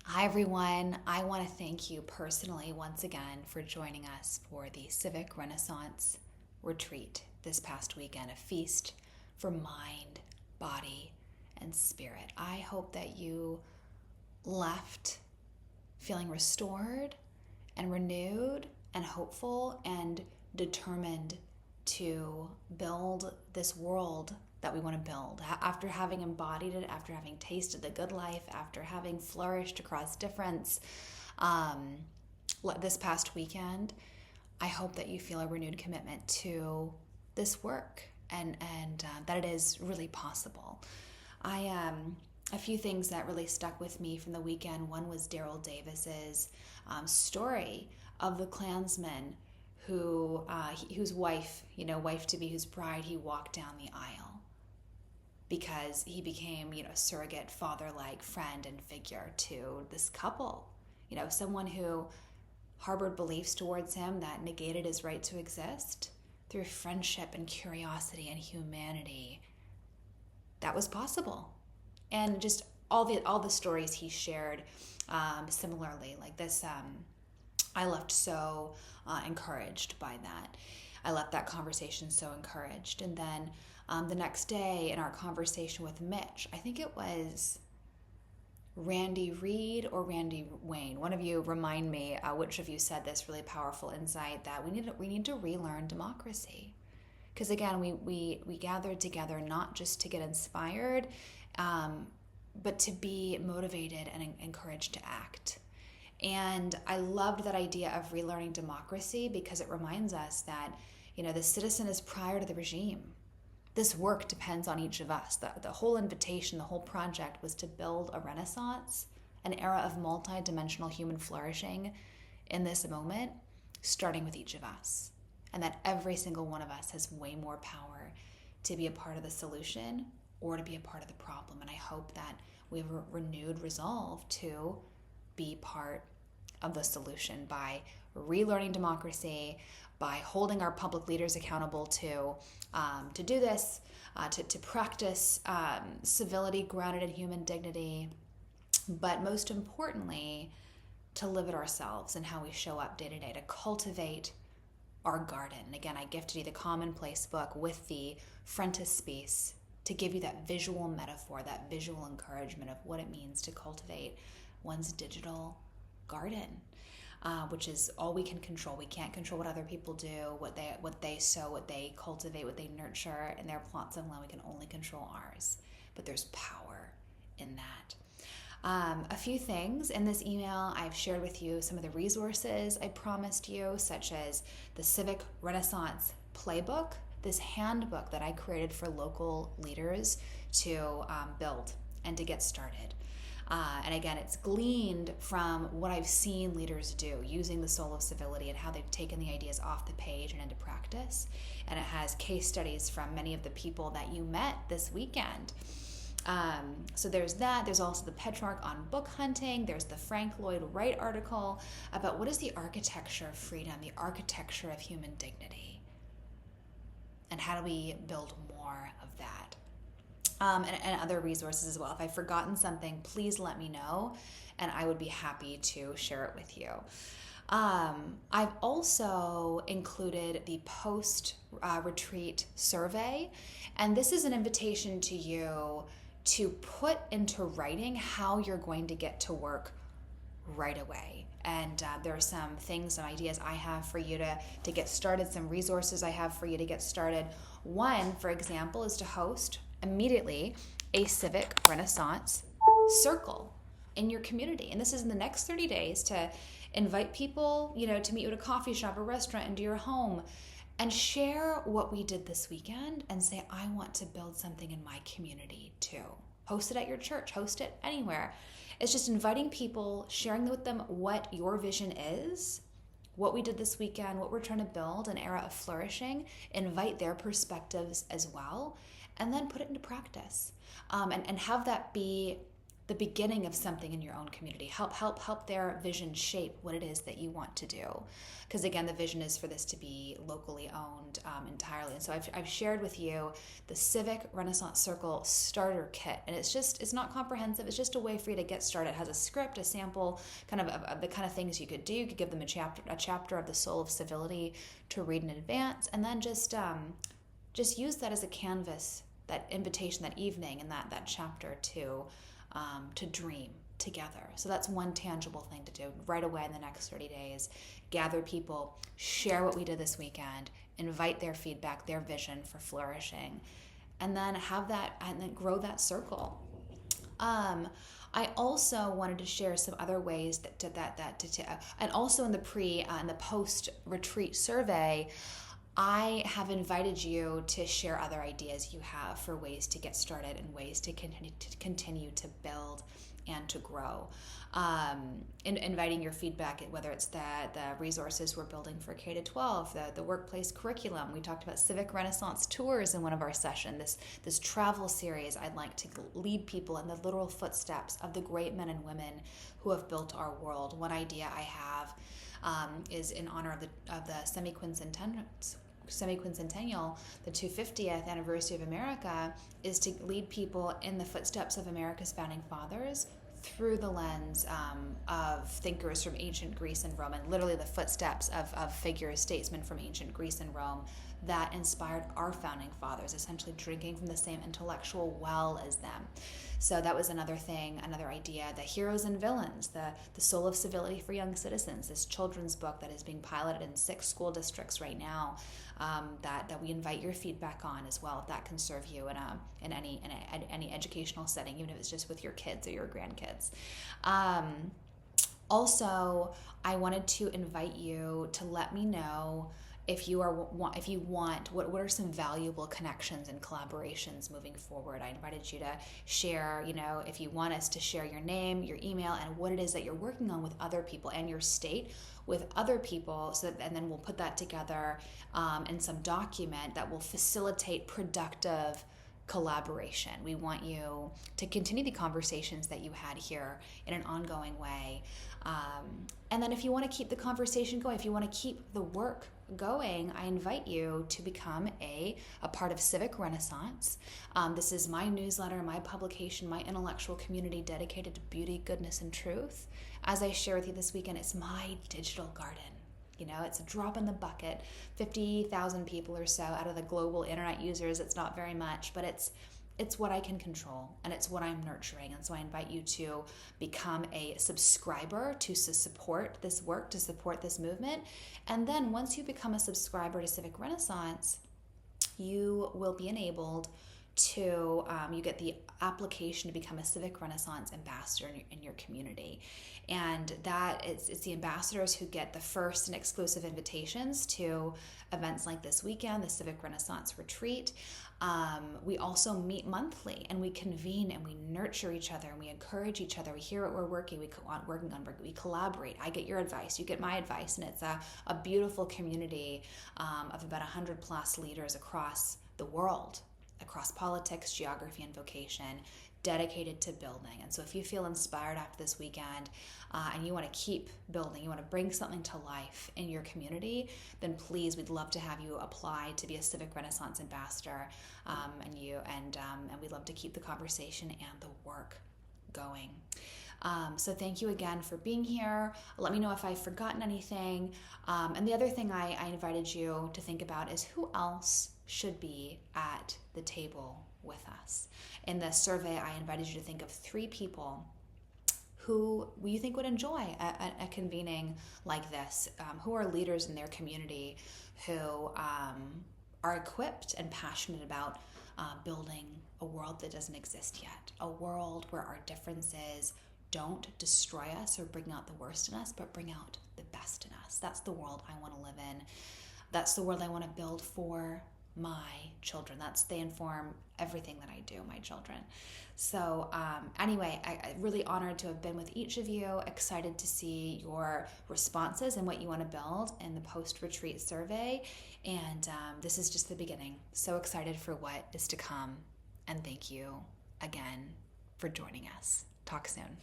Hi, everyone. I want to thank you personally once again for joining us for the Civic Renaissance Retreat this past weekend, a feast for mind, body, and spirit. I hope that you left feeling restored and renewed and hopeful and determined to build this world that we want to build. After having embodied it, after having tasted the good life, after having flourished across difference this past weekend, I hope that you feel a renewed commitment to this work and that it is really possible. A few things that really stuck with me from the weekend. One was Daryl Davis's story of the Klansman whose wife to be, whose bride he walked down the aisle because he became, a surrogate father-like friend and figure to this couple. Someone who harbored beliefs towards him that negated his right to exist. Through friendship and curiosity and humanity, that was possible. And just all the stories he shared, similarly, like this, I left so encouraged by that. I left that conversation so encouraged. And then the next day in our conversation with Mitch, I think it was Randy Reed or Randy Wayne. One of you remind me which of you said this really powerful insight that we need to relearn democracy. Because again, we gathered together not just to get inspired, but to be motivated and encouraged to act. And I loved that idea of relearning democracy because it reminds us that, the citizen is prior to the regime. This work depends on each of us. The whole invitation, the whole project was to build a renaissance, an era of multi-dimensional human flourishing in this moment, starting with each of us. And that every single one of us has way more power to be a part of the solution or to be a part of the problem. And I hope that we have a renewed resolve to be part of the solution by relearning democracy, by holding our public leaders accountable to do this, to practice civility grounded in human dignity, but most importantly, to live it ourselves and how we show up day to day, to cultivate our garden. And again, I gifted you the Commonplace book with the frontispiece to give you that visual metaphor, that visual encouragement of what it means to cultivate one's digital garden, which is all we can control. We can't control what other people do, what they sow, what they cultivate, what they nurture in their plots of land. We can only control ours, but there's power in that. A few things in this email, I've shared with you some of the resources I promised you, such as the Civic Renaissance Playbook, this handbook that I created for local leaders to build and to get started. And again, it's gleaned from what I've seen leaders do using the soul of civility and how they've taken the ideas off the page and into practice. And it has case studies from many of the people that you met this weekend. So there's that. There's also the Petrarch on book hunting. There's the Frank Lloyd Wright article about what is the architecture of freedom, the architecture of human dignity, and how do we build more of that. And other resources as well. If I've forgotten something, please let me know, and I would be happy to share it with you. I've also included the post-retreat survey, and this is an invitation to you to put into writing how you're going to get to work right away. And there are some things, some ideas I have for you to get started, some resources I have for you to get started. One, for example, is to host immediately a Civic Renaissance circle in your community. And this is in the next 30 days to invite people, to meet you at a coffee shop or restaurant, into your home, and share what we did this weekend and say, I want to build something in my community too. Host it at your church, host it anywhere. It's just inviting people, sharing with them what your vision is, what we did this weekend, what we're trying to build, an era of flourishing, invite their perspectives as well, and then put it into practice. And have that be the beginning of something in your own community. Help their vision shape what it is that you want to do. Because again, the vision is for this to be locally owned entirely. And so I've shared with you the Civic Renaissance Circle Starter Kit. And it's not comprehensive. It's just a way for you to get started. It has a script, a sample, kind of the kind of things you could do. You could give them a chapter of the Soul of Civility to read in advance. And then just use that as a canvas, that invitation, that evening, and that chapter to dream together. So that's one tangible thing to do right away in the next 30 days. Gather people, share what we did this weekend, invite their feedback, their vision for flourishing, and then have that, and then grow that circle. I also wanted to share some other ways and also in the post retreat survey, I have invited you to share other ideas you have for ways to get started and ways to continue to build and to grow. Inviting your feedback, whether it's the resources we're building for K-12, the workplace curriculum. We talked about Civic Renaissance tours in one of our sessions. This travel series, I'd like to lead people in the literal footsteps of the great men and women who have built our world. One idea I have is in honor of the semi-quincentennial, the 250th anniversary of America, is to lead people in the footsteps of America's founding fathers through the lens of thinkers from ancient Greece and Rome, and literally the footsteps of figures, statesmen from ancient Greece and Rome that inspired our founding fathers, essentially drinking from the same intellectual well as them. So that was another thing, another idea. The Heroes and Villains, the Soul of Civility for Young Citizens, this children's book that is being piloted in 6 school districts right now, that we invite your feedback on as well, if that can serve you in any educational setting, even if it's just with your kids or your grandkids. Also, I wanted to invite you to let me know if you want, what are some valuable connections and collaborations moving forward. I invited you to share, if you want us to share your name, your email, and what it is that you're working on with other people and your state with other people, and then we'll put that together in some document that will facilitate productive collaboration. We want you to continue the conversations that you had here in an ongoing way. And then if you want to keep the conversation going, if you want to keep the work going, I invite you to become a part of Civic Renaissance. This is my newsletter, my publication, my intellectual community dedicated to beauty, goodness, and truth. As I share with you this weekend, it's my digital garden. It's a drop in the bucket. 50,000 people or so out of the global internet users. It's not very much, but it's what I can control, and it's what I'm nurturing. And so I invite you to become a subscriber to support this work, to support this movement. And then once you become a subscriber to Civic Renaissance, you will be enabled to, you get the application to become a Civic Renaissance ambassador in your community. And that it's the ambassadors who get the first and exclusive invitations to events like this weekend, the Civic Renaissance Retreat. We also meet monthly, and we convene and we nurture each other and we encourage each other. We hear what we're working on. We collaborate. I get your advice, you get my advice, and it's a beautiful community of about 100 plus leaders across the world, across politics, geography, and vocation, dedicated to building. And so if you feel inspired after this weekend and you want to keep building, you want to bring something to life in your community, then please, we'd love to have you apply to be a Civic Renaissance ambassador, and we'd love to keep the conversation and the work going. So thank you again for being here. Let me know if I've forgotten anything. And the other thing I invited you to think about is who else should be at the table with us. In the survey, I invited you to think of 3 people who you think would enjoy a convening like this, who are leaders in their community, who are equipped and passionate about building a world that doesn't exist yet, a world where our differences don't destroy us or bring out the worst in us, but bring out the best in us. That's the world I want to live in. That's the world I want to build for my children. They inform everything that I do, my children. So anyway, I'm really honored to have been with each of you, excited to see your responses and what you want to build in the post-retreat survey. And this is just the beginning. So excited for what is to come. And thank you again for joining us. Talk soon.